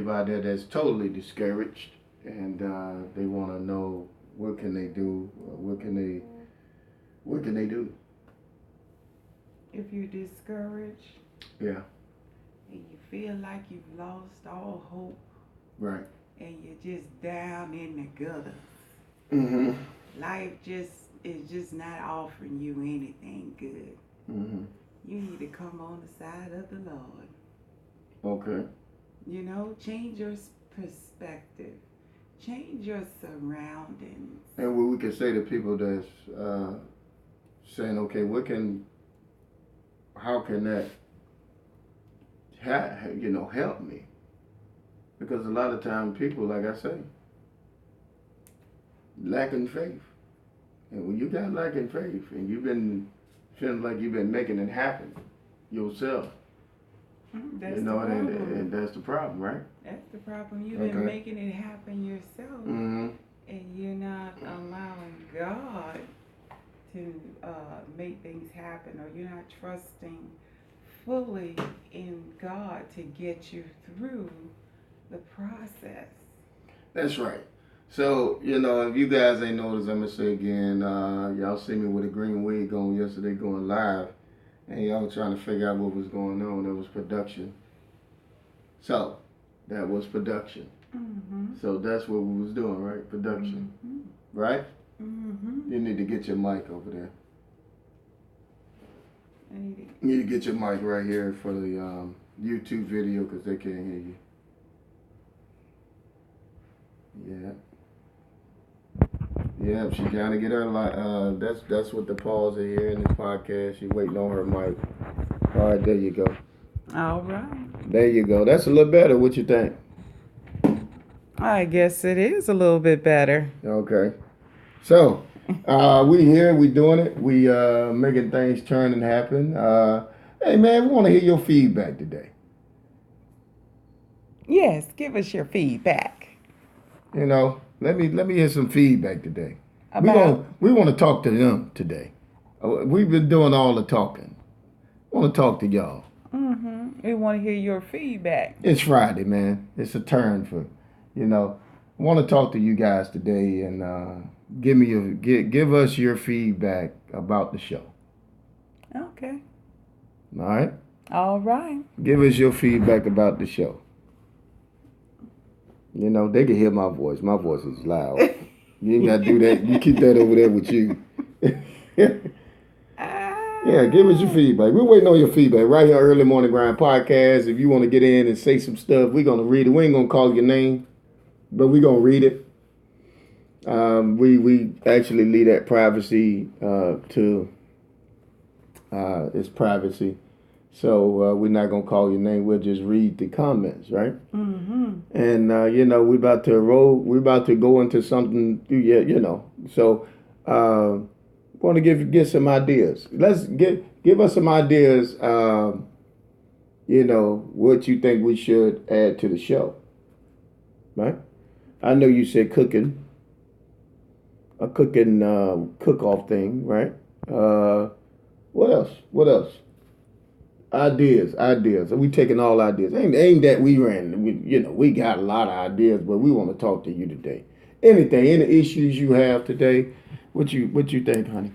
people out there that's totally discouraged, and they want to know what can they do, what can they do. If you're discouraged Yeah. and you feel like you've lost all hope Right. and you're just down in the gutter, Mhm. life just is just not offering you anything good. Mhm. You need to come on the side of the Lord. Okay. You know, change your perspective, change your surroundings. And what we can say to people that's saying, okay, how can that, help me? Because a lot of times people, like I say, lacking faith. And when you got lacking faith and you've been feeling like you've been making it happen yourself, That's the problem. and that's the problem, right? That's the problem. You've been making it happen yourself, Mm-hmm. and you're not allowing God to make things happen, or you're not trusting fully in God to get you through the process. That's right. So, if you guys ain't noticed, I'm going to say again, y'all see me with a green wig on yesterday going live, and y'all trying to figure out what was going on. That was production. So, that was production. Mm-hmm. So, that's what we was doing, right? Production. Mm-hmm. Right? Mm-hmm. You need to get your mic over there. You need to get your mic right here for the YouTube video because they can't hear you. Yeah. Yeah, she trying to get her that's what the pause are here in this podcast. She waiting on her mic. All right, there you go. All right. There you go. That's a little better. What you think? I guess it is a little bit better. Okay. So, we here, we doing it. We making things turn and happen. Hey man, we want to hear your feedback today. Yes, give us your feedback. Let me hear some feedback today. About? We want to talk to them today. We've been doing all the talking. I want to talk to y'all. Mm-hmm. We want to hear your feedback. It's Friday, man. It's a turn for, I want to talk to you guys today and give us your feedback about the show. Okay. All right. All right. Give us your feedback about the show. They can hear my voice. My voice is loud. You ain't got to do that. You keep that over there with you. Yeah, give us your feedback. We're waiting on your feedback right here on Early Morning Grind Podcast. If you want to get in and say some stuff, we're going to read it. We ain't going to call your name, but we're going to read it. We actually leave that privacy to it's privacy. So we're not going to call your name. We'll just read the comments, right? Mm-hmm. And, we're about to roll. We're about to go into something, So want to get some ideas. Let's give us some ideas. What you think we should add to the show, right? I know you said cooking, a cooking cook-off thing, right? What else? Ideas. We taking all ideas. Ain't that we ran? We got a lot of ideas, but we want to talk to you today. Any issues you have today? What you think, honey?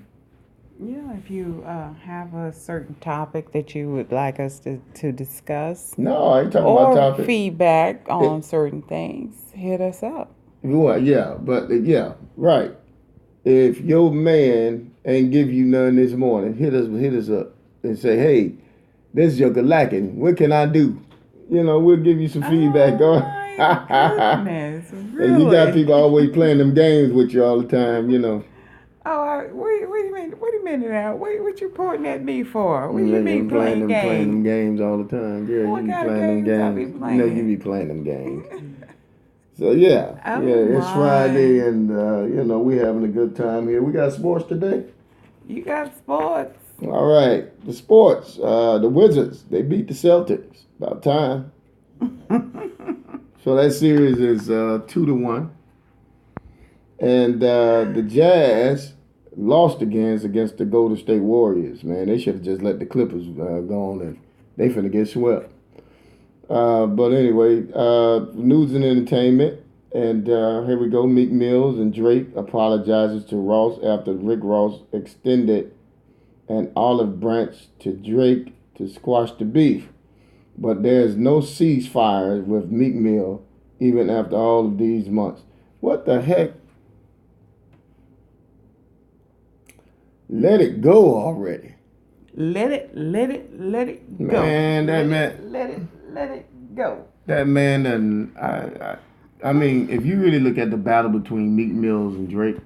Yeah, if you have a certain topic that you would like us to discuss. No, I ain't talking about topic. Or feedback on certain things, hit us up. Well, yeah, right. If your man ain't give you none this morning, hit us up and say, hey, this joker lacking. What can I do? We'll give you some feedback on. My goodness, really? And you got people always playing them games with you all the time, Oh, wait a minute. Wait a minute now. What you pointing at me for? What do you mean playing them games all the time, girl. What you be kind of playing them games games. I be playing? You be playing them games. So yeah, Oh, it's my. Friday, and we having a good time here. We got sports today. You got sports. All right, the sports. The Wizards, they beat the Celtics. About time. So that series is 2-1. And the Jazz lost against the Golden State Warriors, man. They should have just let the Clippers go on, and they finna get swept. But anyway, news and entertainment. And here we go. Meek Mills and Drake apologizes to Ross after Rick Ross extended an olive branch to Drake to squash the beef. But there's no ceasefire with Meek Mill even after all of these months. What the heck? Let it go already. Let it go. Man, that man. Let it go. That man, and I mean, if you really look at the battle between Meek Mills and Drake,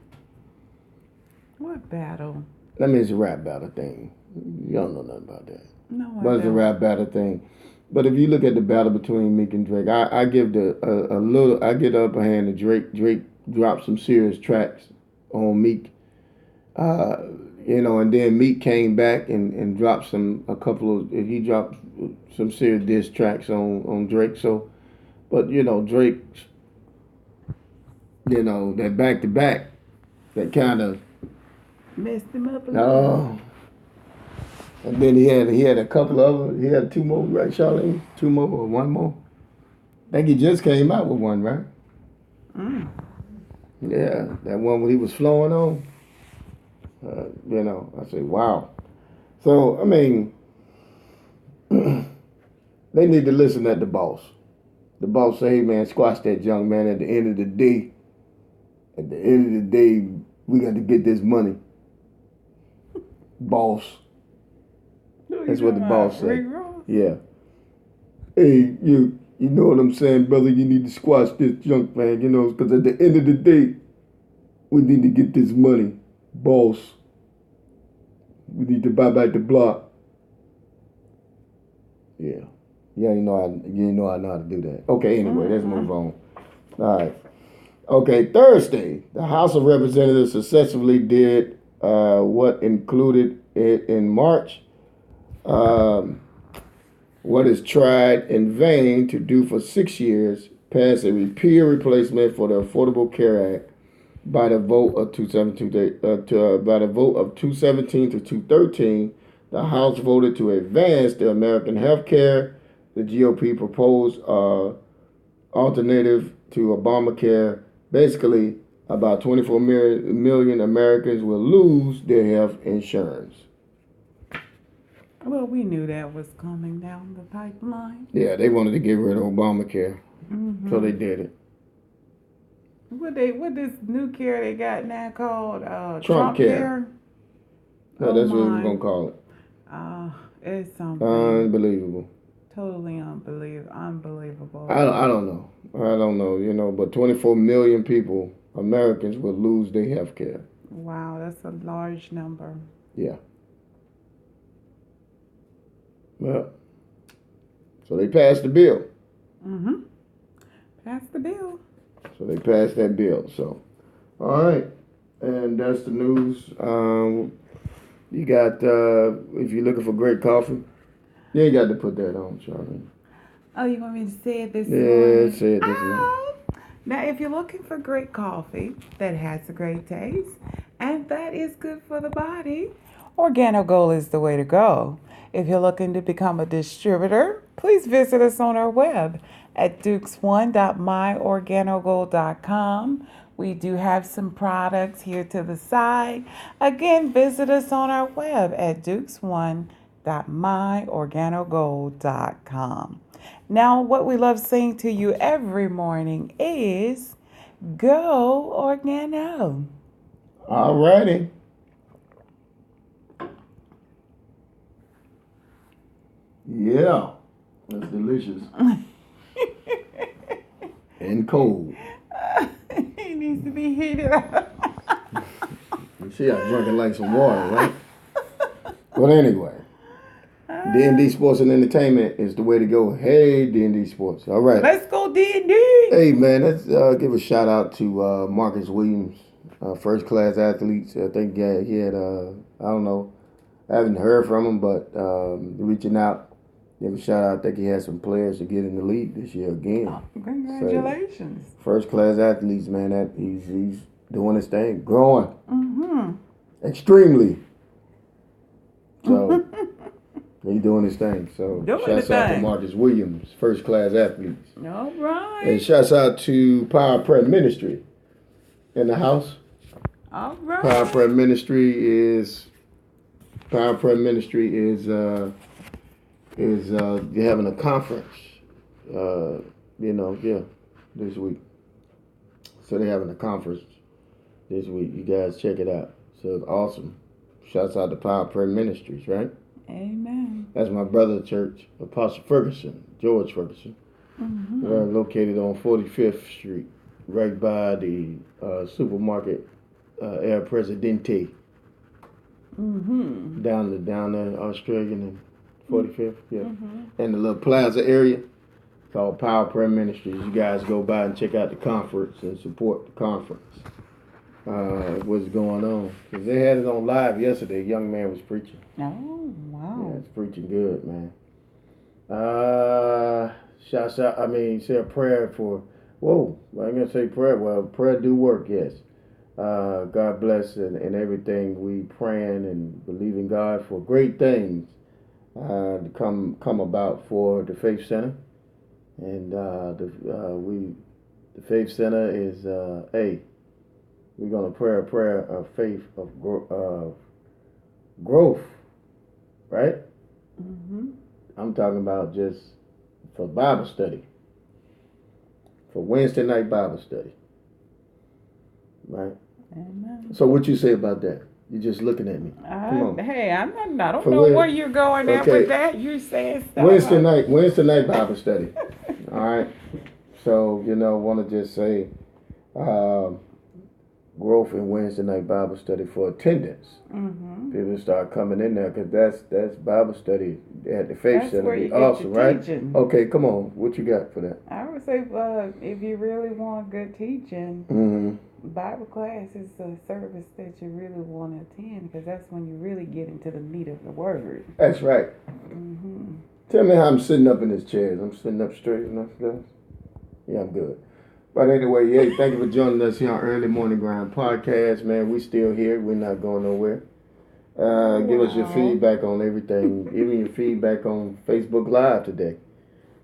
What battle? I mean, it's a rap battle thing. You don't know nothing about that. No, I But it's a don't. rap battle thing. But if you look at the battle between Meek and Drake, I give I get the upper hand to Drake. Drake dropped some serious tracks on Meek. Uh, and then Meek came back and dropped he dropped some serious diss tracks on Drake. So, but Drake, that back to back, that kind of Messed him up a little. oh. And then he had a couple of he had two more, right, Charlene? Two more or one more? I think he just came out with one, right? Mm. Yeah, that one when he was flowing on. I say, wow. So I mean, they need to listen at the boss. The boss say, hey man, squash that junk, man. At the end of the day, we got to get this money. Boss. That's what the boss said. Yeah. Hey, you know what I'm saying, brother? You need to squash this junk, man. Because at the end of the day, we need to get this money, boss. We need to buy back the block. Yeah. Yeah, I know how to do that. Okay, anyway, let's move on. All right. Okay, Thursday, the House of Representatives successfully did what included it in March. What is tried in vain to do for 6 years, passed a repeal replacement for the Affordable Care Act by the vote of 217 to 213. The House voted to advance the American Health Care. The GOP proposed alternative to Obamacare. Basically, about 24 million Americans will lose their health insurance. Well, we knew that was coming down the pipeline. Yeah, they wanted to get rid of Obamacare, Mm-hmm. so they did it. What this new care they got now called Trump care. No, that's what we're gonna call it. It's something Unbelievable. totally unbelievable. I don't know. But 24 million people, Americans, will lose their health care. Wow, that's a large number. Yeah. Well, so they passed the bill. Mm-hmm. Pass the bill. So they passed that bill. So, all right, and that's the news. You got if you're looking for great coffee, you ain't got to put that on, Charlie. Oh, you want me to say it this Yeah, morning? say it this morning. Now, if you're looking for great coffee that has a great taste and that is good for the body, Organo Gold is the way to go. If you're looking to become a distributor, please visit us on our web at dukes1.myorganogold.com. We do have some products here to the side. Again, visit us on our web at dukes1.myorganogold.com. Now, what we love saying to you every morning is go Organo. All righty. Yeah, that's delicious. And cold. He needs to be heated up. You see, I drunk it like some water, right? But anyway, D&D Sports and Entertainment is the way to go. Hey, D&D Sports. All right. Let's go D&D. Hey, man, let's give a shout out to Marcus Williams, first class athletes. I think he had, I don't know, I haven't heard from him, but reaching out. Give a shout out. I think he had some players to get in the league this year again. Oh, congratulations. So, first class athletes, man. That he's doing his thing, growing extremely. So He doing his thing. So Doing shouts the out to thing. Marcus Williams, first class athletes. All right. And shouts out to Power Prayer Ministry in the house. All right. Power Prayer Ministry is they're having a conference. This week. So they're having a conference this week. You guys check it out. So it's awesome. Shouts out to Power Prayer Ministries, right? Amen. That's my brother's church, Apostle Ferguson, George Ferguson. Mm-hmm. We're located on 45th Street, right by the supermarket El Presidente. Mm-hmm. Down there, Australian and 45th, yeah. Mm-hmm. In the little plaza area called Power Prayer Ministries. You guys go by and check out the conference and support the conference. What's going on? Because they had it on live yesterday. A young man was preaching. Oh, wow. Yeah, it's preaching good, man. Shouts out, say a prayer for, whoa, I ain't going to say prayer. Well, prayer do work, yes. God bless and everything. We praying and believing God for great things to come about for the Faith Center. And the Faith Center is we're gonna pray a prayer of faith of growth, right? Mm-hmm. I'm talking about just for Bible study, for Wednesday night Bible study, right? Amen. So what you say about that? You're just looking at me. Come on. Hey, I don't For know Wed- where you're going at Okay. with that. You said stuff. Wednesday night Bible study. All right. So want to just say growth in Wednesday night Bible study for attendance. Mm-hmm. People start coming in there because that's Bible study at the Faith That's Center. where Be you get awesome, your right? teaching. Okay, come on. What you got for that? I would say if you really want good teaching, Mm-hmm. Bible class is a service that you really want to attend because that's when you really get into the meat of the word. That's right. Mm-hmm. Tell me how I'm sitting up in this chair. I'm sitting up straight enough, guys? Yeah, I'm good. But anyway, thank you for joining us here on Early Morning Grind Podcast, man. We still here. We're not going nowhere. Give us your feedback on everything, even your feedback on Facebook Live today.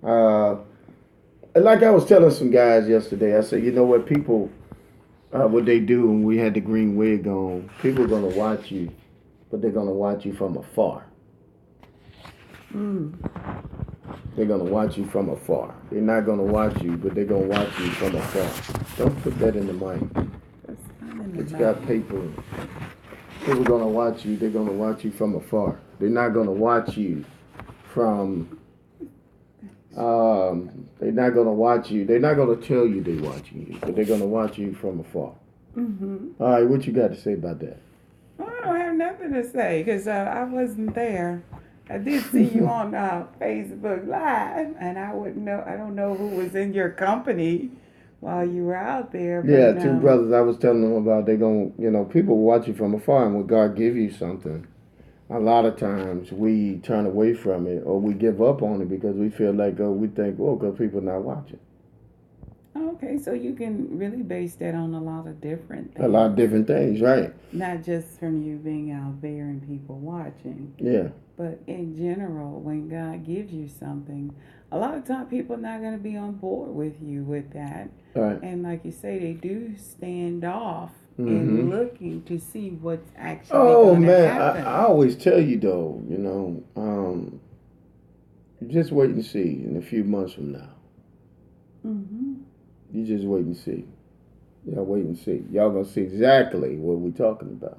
Like I was telling some guys yesterday, I said, you know what, people, what they do when we had the green wig on, people are going to watch you, but they're going to watch you from afar. They're going to watch you from afar. They're not going to watch you, but they're going to watch you from afar. Don't put that in the mic. It's got paper in it. People are going to watch you. They're going to watch you from afar. They're not going to watch you from... they're not going to watch you. They're not going to tell you they're watching you, but they're going to watch you from afar. Mm-hmm. All right, what you got to say about that? Well, I don't have nothing to say because I wasn't there. I did see you on Facebook Live, and I don't know who was in your company while you were out there. But, Yeah, two brothers. I was telling them about they're going to, people watch you from afar, and when God give you something, a lot of times we turn away from it or we give up on it because we feel like, we think, because people are not watching. Okay, so you can really base that on a lot of different things. A lot of different things, right? Not just from you being out there and people watching. Yeah. But in general, when God gives you something, a lot of time people are not going to be on board with you with that. Right. And like you say, they do stand off Mm-hmm. and looking to see what's actually going to happen. I always tell you though, just wait and see in a few months from now. Mm-hmm. You just wait and see. Y'all wait and see. Y'all gonna see exactly what we're talking about.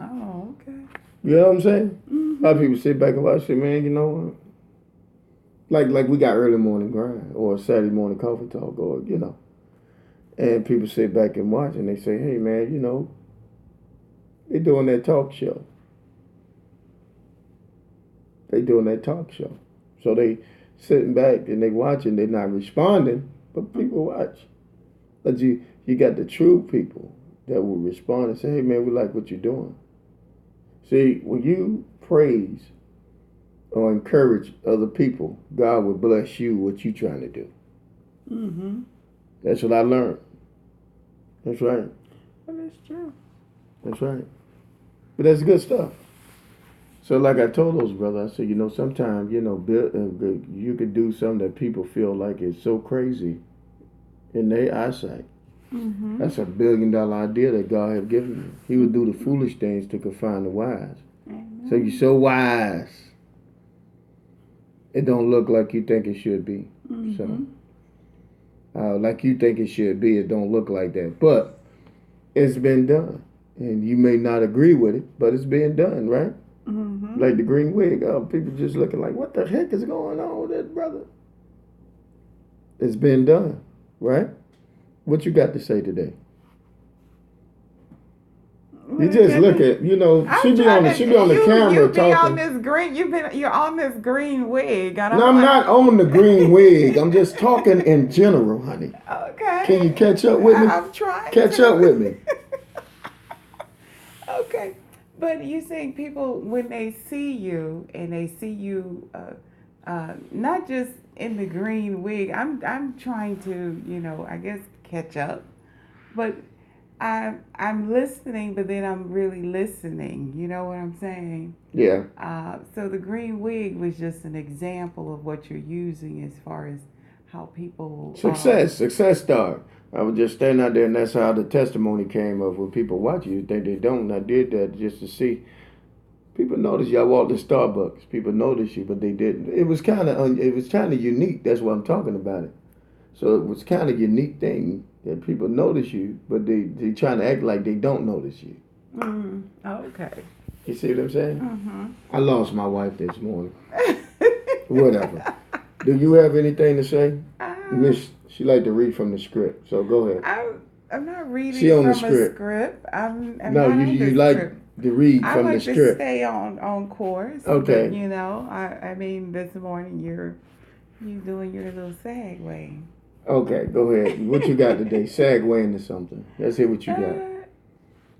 Oh, okay. You know what I'm saying? Mm-hmm. A lot of people sit back and watch, say, man, you know what? Like we got early morning grind or Saturday morning coffee talk or, and people sit back and watch and they say, hey man, they doing that talk show. They doing that talk show. So they sitting back and they watching, they not responding, but people watch. But you got the true people that will respond and say, hey man, we like what you're doing. See, when you praise or encourage other people, God will bless you what you trying to do. Mm-hmm. That's what I learned. That's right. Well, that's true. That's right. But that's good stuff. So like I told those brothers, I said, sometimes, you could do something that people feel like is so crazy in their eyesight. Mm-hmm. That's $1 billion idea that God had given you. He would do the foolish things to confine the wise. Mm-hmm. So you're so wise, it don't look like you think it should be. Mm-hmm. So, like you think it should be, it don't look like that. But it's been done. And you may not agree with it, but it's being done, right? Mm-hmm. Like the green wig. People just looking like, what the heck is going on with that, brother? It's been done, right? What you got to say today? You just look at, she be on the camera talking. You're on this green wig. And No, I'm not on the green wig. I'm just talking in general, honey. Okay. Can you catch up with me? I'm trying. Catch up with me. Okay. But you saying people, when they see you and they see you, not just in the green wig, I'm trying to, I guess catch up. But I'm listening, but then I'm really listening. You know what I'm saying? Yeah. So the green wig was just an example of what you're using as far as how people Success star. I was just standing out there, and that's how the testimony came of when people watch you. Think they don't. I did that just to see. People notice you. I walked to Starbucks. People noticed you, but they didn't. It was kind of unique. That's why I'm talking about it. So it was kind of unique thing that people notice you, but they trying to act like they don't notice you. Okay. You see what I'm saying? Mm-hmm. I lost my wife this morning. Whatever. Do you have anything to say? Miss, she like to read from the script, so go ahead. I'm not reading She on from the script. a script. I'm no, not you on like script. to read I from like the script. to stay on course. Okay. But, I mean, this morning you're doing your little segue. Okay, go ahead. What you got today? Segue into something. Let's hear what you got.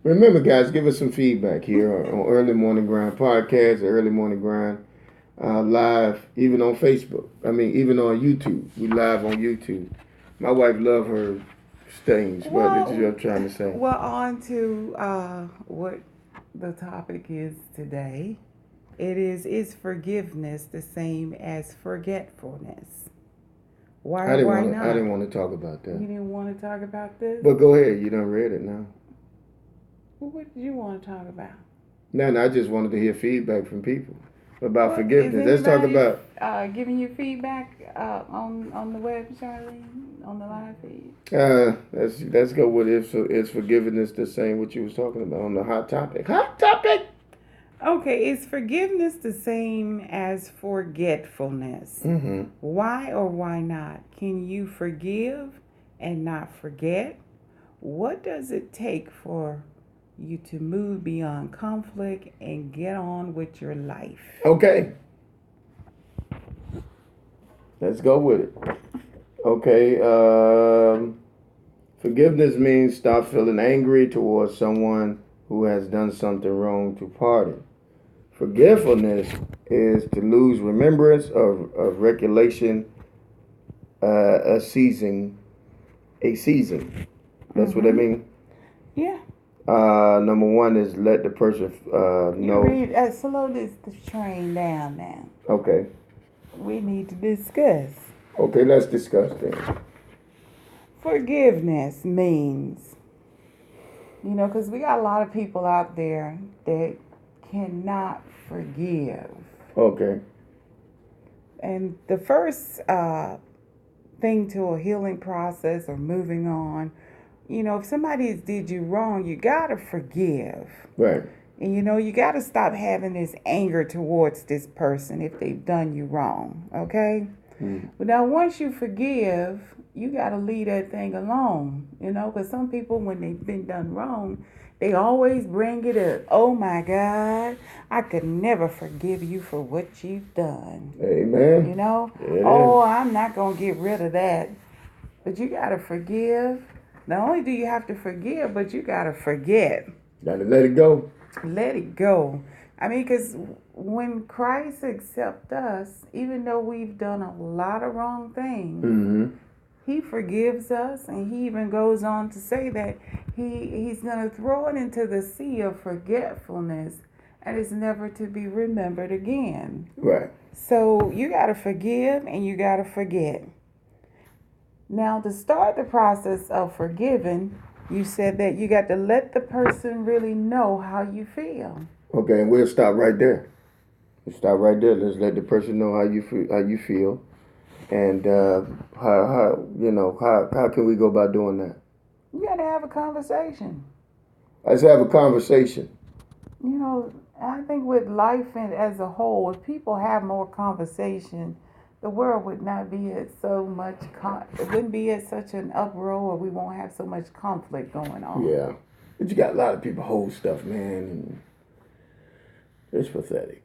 Remember, guys, give us some feedback here on Early Morning Grind Podcast, or Early Morning Grind live, even on Facebook. I mean, even on YouTube. We live on YouTube. My wife love her things. What did you trying to say? Well, on to what the topic is today. Is forgiveness the same as forgetfulness? Why not? I didn't want to talk about that. You didn't want to talk about this? But go ahead. You done read it now. Well, what did you want to talk about? No, I just wanted to hear feedback from people about forgiveness. Let's talk about giving you feedback on the web, Charlene, on the live feed. Let's go with is forgiveness the same what you was talking about on the hot topic. Hot topic. Okay, is forgiveness the same as forgetfulness? Mm-hmm. Why or why not? Can you forgive and not forget? What does it take for you to move beyond conflict and get on with your life? Okay. Let's go with it. Okay. Forgiveness means stop feeling angry towards someone who has done something wrong to pardon. Forgetfulness is to lose remembrance of recollection, a season. That's what I mean. Yeah. Number one is let the person know. Slow this train down now. Okay. We need to discuss. Okay, let's discuss then. Forgiveness means, because we got a lot of people out there that cannot forgive. Okay. And the first thing to a healing process or moving on, if somebody did you wrong, you got to forgive. Right. And you got to stop having this anger towards this person if they've done you wrong, okay? But now once you forgive, you got to leave that thing alone, because some people, when they've been done wrong, they always bring it up. Oh my God, I could never forgive you for what you've done. Amen. Yeah. Oh, I'm not going to get rid of that. But you got to forgive. Not only do you have to forgive, but you got to forget. Got to let it go. Let it go. I mean, because when Christ accepts us, even though we've done a lot of wrong things, He forgives us, and He even goes on to say that He's going to throw it into the sea of forgetfulness and it's never to be remembered again. Right. So you got to forgive and you got to forget. Now, to start the process of forgiving, you said that you got to let the person really know how you feel. Okay, and we'll stop right there. Let's stop right there. Let's let the person know how you feel, and how can we go about doing that? You got to have a conversation. Let's have a conversation. You know, I think with life and as a whole, if people have more conversation, the world would not be at so much. It wouldn't be at such an uproar, or we won't have so much conflict going on. Yeah, but you got a lot of people hold stuff, man, and it's pathetic.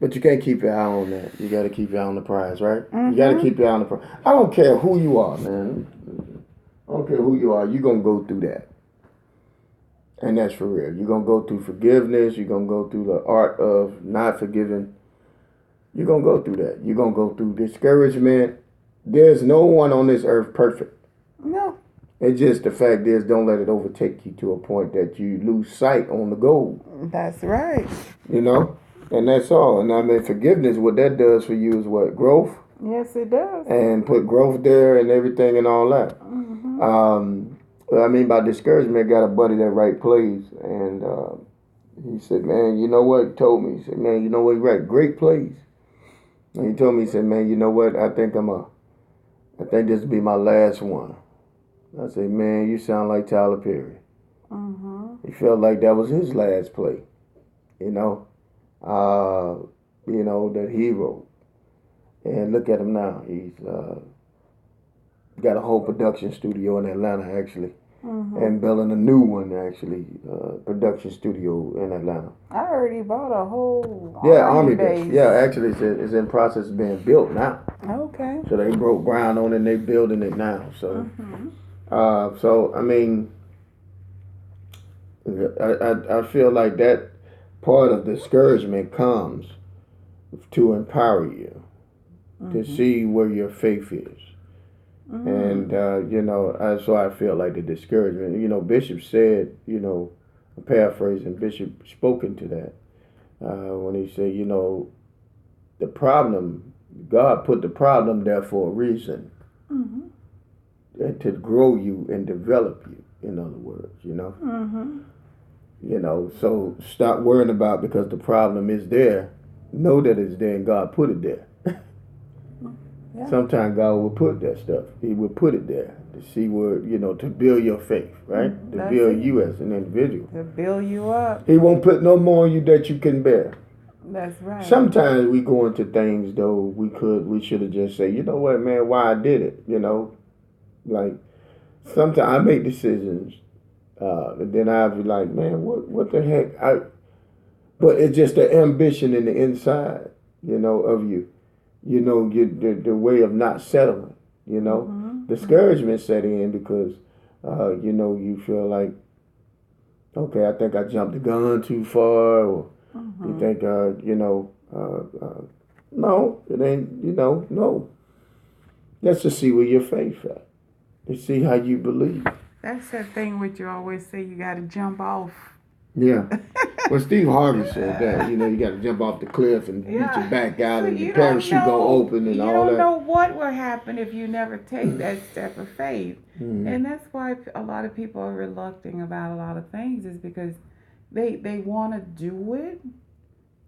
But you can't keep your eye on that. You got to keep your eye on the prize, right? You got to keep your eye on the prize. I don't care who you are, man. I don't care who you are. You're gonna go through that. And that's for real. You're going to go through forgiveness. You're going to go through the art of not forgiving. You're going to go through that. You're going to go through discouragement. There's no one on this earth perfect. No. It's just the fact is, don't let it overtake you to a point that you lose sight on the goal. That's right. You know? And that's all. And I mean, forgiveness, what that does for you is what? Growth? Yes, it does. And put growth there and everything and all that. What I mean by discouragement, got a buddy that write plays, and he said, man, you know what? He told me, he said, man, you know what? He write great plays. And he told me, he said, man, you know what? I think this will be my last one. I said, man, you sound like Tyler Perry. He felt like that was his last play, you know, that he wrote. And look at him now. He's got a whole production studio in Atlanta, actually. And building a new one, actually, production studio in Atlanta. I already bought a whole Army base. base. Yeah, actually, it's in process of being built now. Okay. So they broke ground on it and they building it now. So, I mean, I feel like that part of discouragement comes to empower you to see where your faith is. And, so I feel like the discouragement, Bishop said, I'm paraphrasing, Bishop spoken to that when he said, the problem, God put the problem there for a reason, to grow you and develop you, in other words, so stop worrying about because the problem is there. Know that it's there and God put it there. Yeah. Sometimes God will put that stuff. He will put it there to see where, to build your faith, right? To build you as an individual. To build you up. He won't put no more on you that you can bear. That's right. Sometimes we go into things, though, we should have just said, you know what, man, why I did it, Like, sometimes I make decisions, and then I'll be like, man, what the heck? But it's just the ambition in the inside, of you. The way of not settling, discouragement set in because, you feel like, okay, I think I jumped the gun too far, or you think, no, it ain't, no. Let's just see where your faith at. Let's see how you believe. That's that thing which you always say you got to jump off. Yeah. Well, Steve Harvey said that, you got to jump off the cliff and reach your back out and the parachute go open and all that. You don't know what will happen if you never take that step of faith. And that's why a lot of people are reluctant about a lot of things is because they want to do it,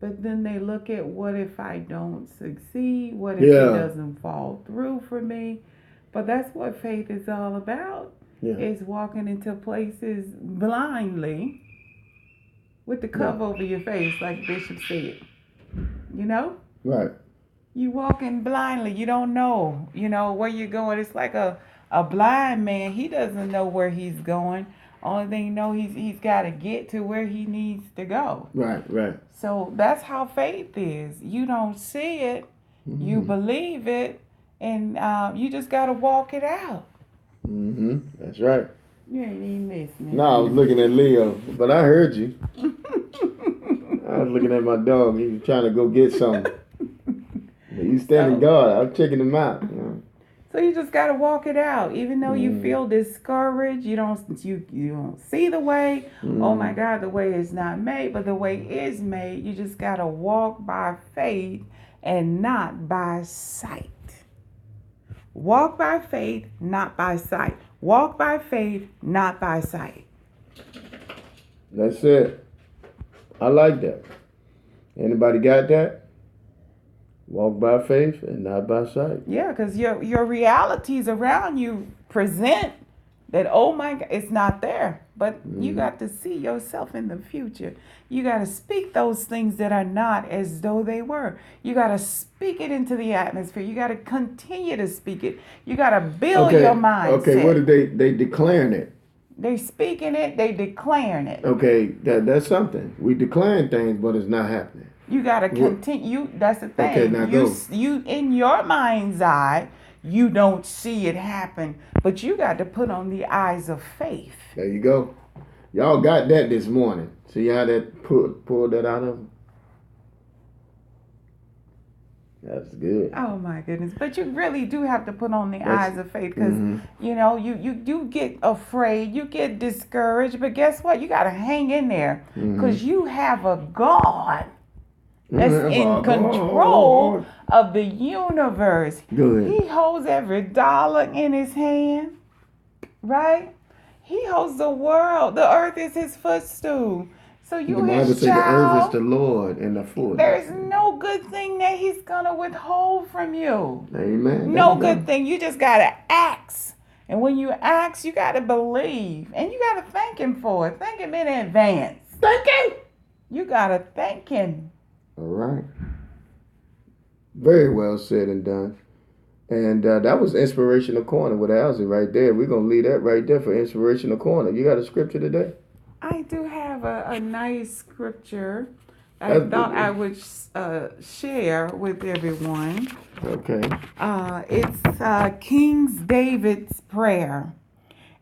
but then they look at what if I don't succeed? What if it doesn't fall through for me? But that's what faith is all about. Yeah. Is walking into places blindly with the cover over your face, like Bishop said. Right. You walking blindly. You don't know, where you're going. It's like a blind man. He doesn't know where he's going. Only thing you know, he's got to get to where he needs to go. Right. So that's how faith is. You don't see it. You believe it. And you just got to walk it out. That's right. You ain't even listening. No, I was looking at Leo, but I heard you. I was looking at my dog. He was trying to go get something. But he's standing guard. I'm checking him out. So you just got to walk it out. Even though you Mm. feel discouraged, you don't see the way. Oh my Mm. God, the way is not made, but the way is made. You just got to walk by faith and not by sight. Walk by faith, not by sight. Walk by faith, not by sight. That's it. I like that. Anybody got that? Walk by faith and not by sight. Yeah, because your realities around you present that, oh my God, it's not there. But you Mm. got to see yourself in the future. You got to speak those things that are not as though they were. You got to speak it into the atmosphere. You got to continue to speak it. You got to build Okay. your Okay. What mindset. did they declaring it? They speaking it, they declaring it. Okay. That's something. We declaring things, but it's not happening. You gotta What? continue. That's the Okay. thing. Now You go. you in your mind's eye, you don't see it happen, but you got to put on the eyes of faith. There you go. Y'all got that this morning. See how that pulled that out of them? That's good. Oh my goodness! But you really do have to put on the That's- eyes of faith, because Mhm. you get afraid, you get discouraged, but guess what? You got to hang in there, because you have a God that's in control of the universe. Good. He holds every dollar in his hand, right? He holds the world. The earth is his footstool. So The you Bible his says the earth is the child. Lord and the fullness. There's no good thing that he's gonna withhold from you. Amen. No There you good go. thing. You just gotta ask. And when you ask, you gotta believe. And you gotta thank him for it. Thank him in advance. Thank you. You gotta thank him. All right. Very well said and done. And that was Inspirational Corner with Alzy right there. We're going to leave that right there for Inspirational Corner. You got a scripture today? I do have a nice scripture I That's thought good. I would share with everyone. Okay. It's King David's prayer.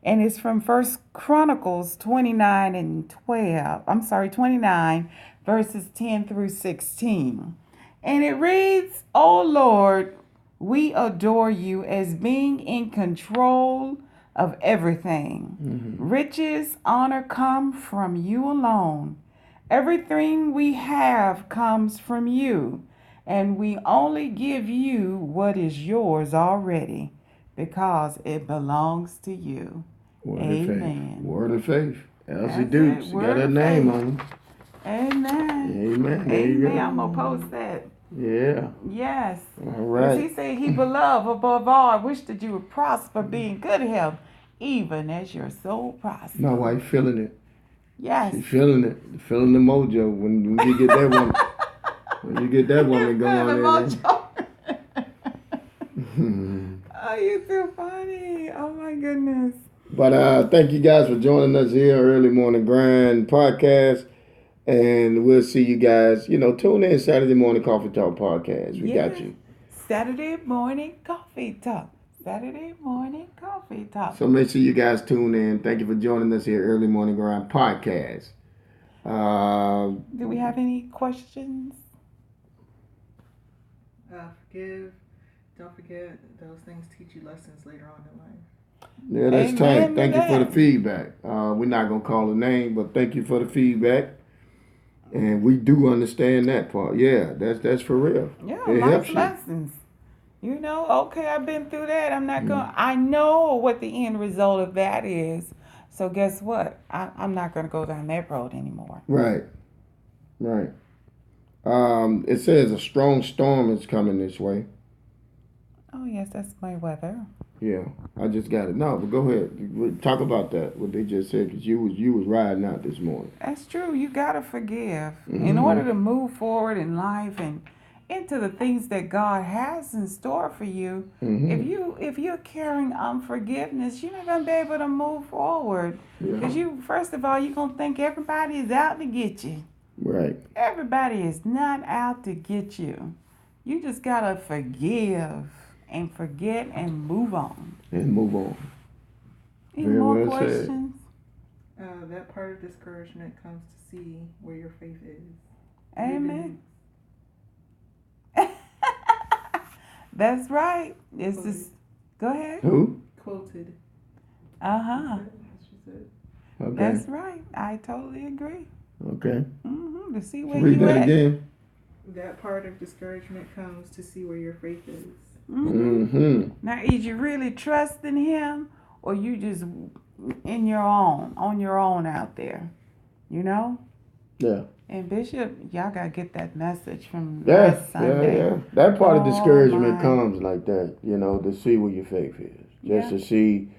And it's from First Chronicles 29 and 12. I'm sorry, 29 verses 10 through 16. And it reads, "O Lord, we adore you as being in control of everything. Riches, honor come from you alone. Everything we have comes from you, and we only give you what is yours already, because it belongs to you." Word of Amen. faith. Word of faith. Elsie That's Dukes. it. Got Word her of name faith. on them. Amen. Amen. There you Amen. go. I'm going to post that. Yeah. Yes. All Because he right. said, "He beloved above all, I wish that you would prosper, be in good health, even as your soul prospers." My wife feeling it. Yes. She feeling it. Feeling the mojo when you get that woman. When you get that woman going in. Oh, you're too funny. Oh, my goodness. But thank you guys for joining us here, Early Morning Grind podcast. And we'll see you guys, tune in Saturday Morning Coffee Talk podcast. We got you. Saturday morning coffee talk. Saturday morning coffee talk. So make sure you guys tune in. Thank you for joining us here, Early Morning Grind podcast. Do we have any questions? Forgive. Don't forget, those things teach you lessons later on in life. Yeah, that's Amen tight. Thank to you for the that. feedback. We're not going to call a name, but thank you for the feedback. And we do understand that part. Yeah, that's for real. Yeah, It life helps you. lessons. Okay, I've been through that. I'm not going to, I know what the end result of that is. So guess what? I'm not going to go down that road anymore. Right. It says a strong storm is coming this way. Oh, yes, that's my weather. Yeah, I just got it. No, but go ahead. Talk about that, what they just said, because you was riding out this morning. That's true. You got to forgive Mm-hmm. in order to move forward in life and into the things that God has in store for you. Mm-hmm. If you're carrying unforgiveness, you're not going to be able to move forward. Because first of all, you're going to think everybody is out to get you. Right. Everybody is not out to get you. You just got to forgive and forget and move on. And move on. Any Very more well said. questions? That part of discouragement comes to see where your faith is. Amen. That's right. It's just Go ahead. Who? Quoted. Uh-huh. She said. Okay. That's right. I totally agree. Okay. To see where Read you that at. again. That part of discouragement comes to see where your faith is. Now, is you really trusting him, or you just on your own out there? You know? Yeah. And Bishop, y'all gotta get that message from Yeah, last Sunday. yeah. That part of Oh, discouragement my. comes like that, to see where your faith is. Just Yeah. to see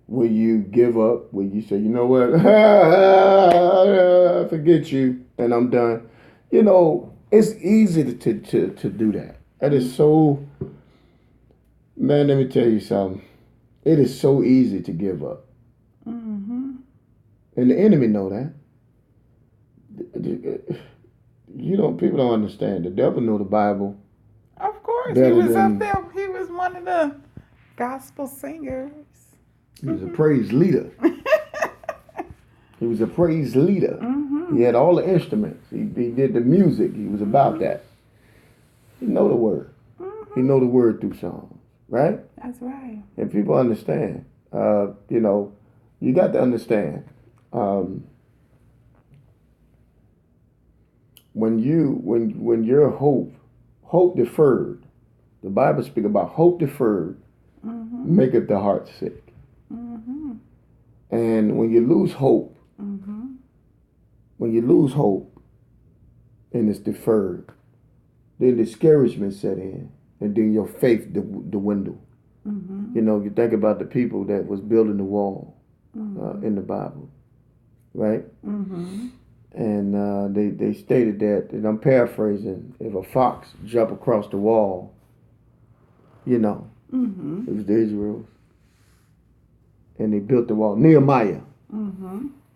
where you give up, where you say, you know what, forget you, and I'm done. It's easy to do that. That is so, man, let me tell you something. It is so easy to give up. Mm-hmm. And the enemy know that. People don't understand. The devil know the Bible. Of course, he Better was than- up there. He was one of the gospel singers. He was a praise leader. He was a praise leader. Mm-hmm. He had all the instruments. He did the music. He was about that. He know the word. He know the word through songs, right? That's right. And people understand. You got to understand. When your hope deferred, the Bible speaks about hope deferred, maketh the heart sick. Mm-hmm. And when you lose hope, and it's deferred, then discouragement set in, and then your faith dwindle. You think about the people that was building the wall in the Bible, right? And they stated that, and I'm paraphrasing, if a fox jump across the wall, it was the Israels, and they built the wall. Nehemiah,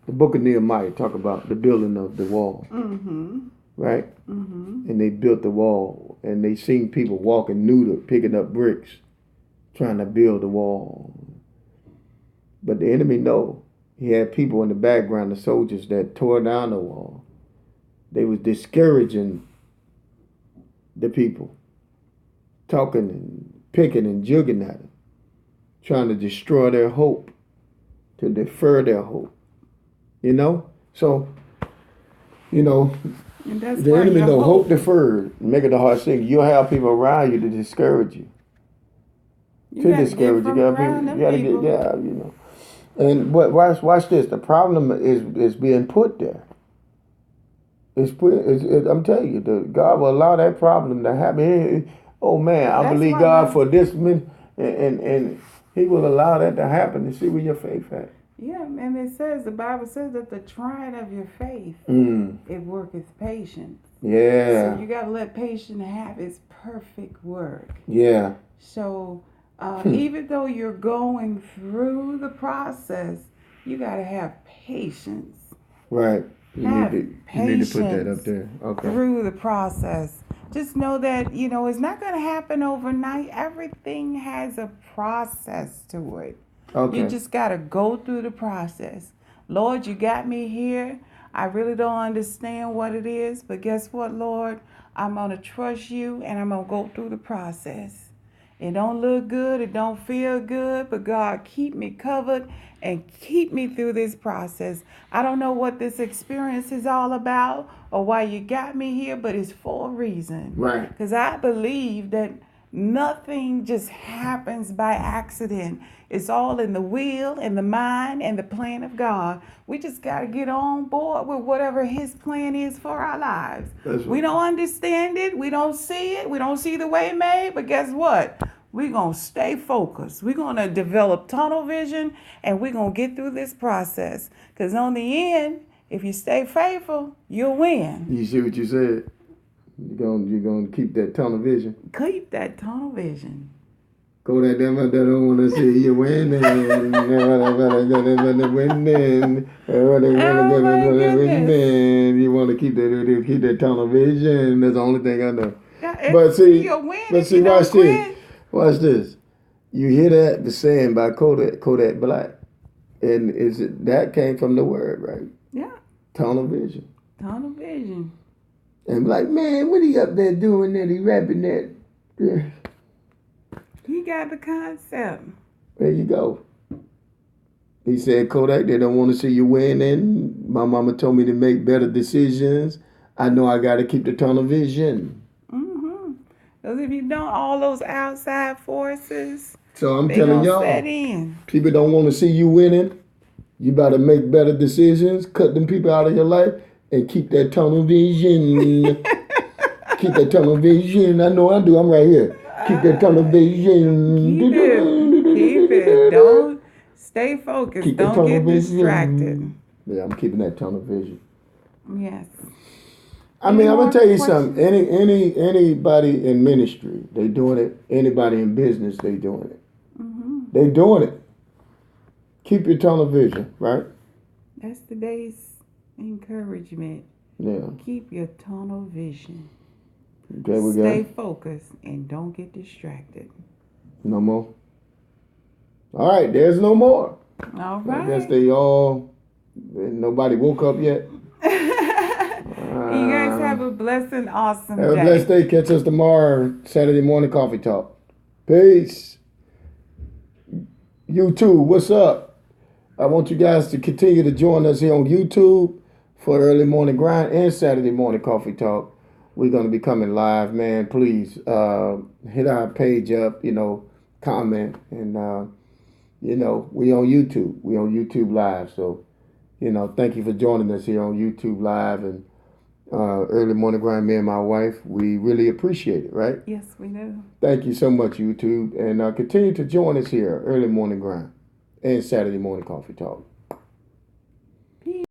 the book of Nehemiah talk about the building of the wall, right? And they built the wall, and they seen people walking nude, picking up bricks, trying to build the wall. But the enemy know. He had people in the background, the soldiers that tore down the wall. They was discouraging the people, talking and picking and jugging at them, trying to destroy their hope, to defer their hope. So, And that's the why enemy your know hope deferred, making the heart sick. You'll have people around you to discourage you. You gotta get from around them people. And watch this. The problem is being put there. I'm telling you, God will allow that problem to happen. Oh man, I That's believe why God for this minute, and He will allow that to happen to see where your faith at. Yeah, and the Bible says that the trying of your faith, it worketh patience. Yeah. So you gotta let patience have its perfect work. Yeah. So even though you're going through the process, you gotta have patience. Right. You Have need to put that up there. Okay. Through the process. Just know that, it's not going to happen overnight. Everything has a process to it. Okay. You just got to go through the process. Lord, you got me here. I really don't understand what it is, but guess what, Lord? I'm going to trust you, and I'm going to go through the process. It don't look good, it don't feel good, but God, keep me covered and keep me through this process. I don't know what this experience is all about or why you got me here, but it's for a reason. Right. Because I believe that nothing just happens by accident. It's all in the will and the mind and the plan of God. We just got to get on board with whatever His plan is for our lives. We don't understand it. We don't see it. We don't see the way made. But guess what? We're going to stay focused. We're going to develop tunnel vision, and we're going to get through this process. Because on the end, if you stay faithful, you'll win. You see what you said? You're gonna keep that tunnel vision. Keep that tunnel vision. Go that damn, I don't want to see you winning. Winning. You want to keep that tunnel vision. That's the only thing I know. But see, watch this. You hear that the saying by Kodak Black, and that came from the word, right? Yeah. Tunnel vision. Tunnel vision. And like, man, what he up there doing that? He rapping that. Yeah. He got the concept. There you go. He said, Kodak, they don't want to see you winning. My mama told me to make better decisions. I know I got to keep the tunnel vision. Because if you don't, all those outside forces, So I'm they telling gonna set y'all, in. people don't want to see you winning. You better make better decisions. Cut them people out of your life and keep that tunnel vision. Keep that tunnel vision. I know I do. I'm right here. Keep that tunnel vision. Keep it. Don't stay focused. Keep that Don't tunnel get distracted. vision. Yeah, I'm keeping that tunnel vision. Yes. I mean, I'm gonna more tell you questions? something. Anybody in ministry, they doing it. Anybody in business, they doing it. They doing it. Keep your tunnel vision, right? That's today's encouragement. Yeah. Keep your tunnel vision. Okay, we got Stay it. focused and don't get distracted. No more. All right, there's no more. All I guess right. nobody woke up yet. You guys have a blessed and awesome Have a day. blessed day. Catch us tomorrow, Saturday morning coffee talk. Peace. YouTube, what's up? I want you guys to continue to join us here on YouTube for early morning grind and Saturday morning coffee talk. We're going to be coming live, man. Please hit our page up, comment. And, we on YouTube. We on YouTube live. So, thank you for joining us here on YouTube live and early morning grind, me and my wife. We really appreciate it, right? Yes, we do. Thank you so much, YouTube. And continue to join us here, early morning grind and Saturday morning coffee talk.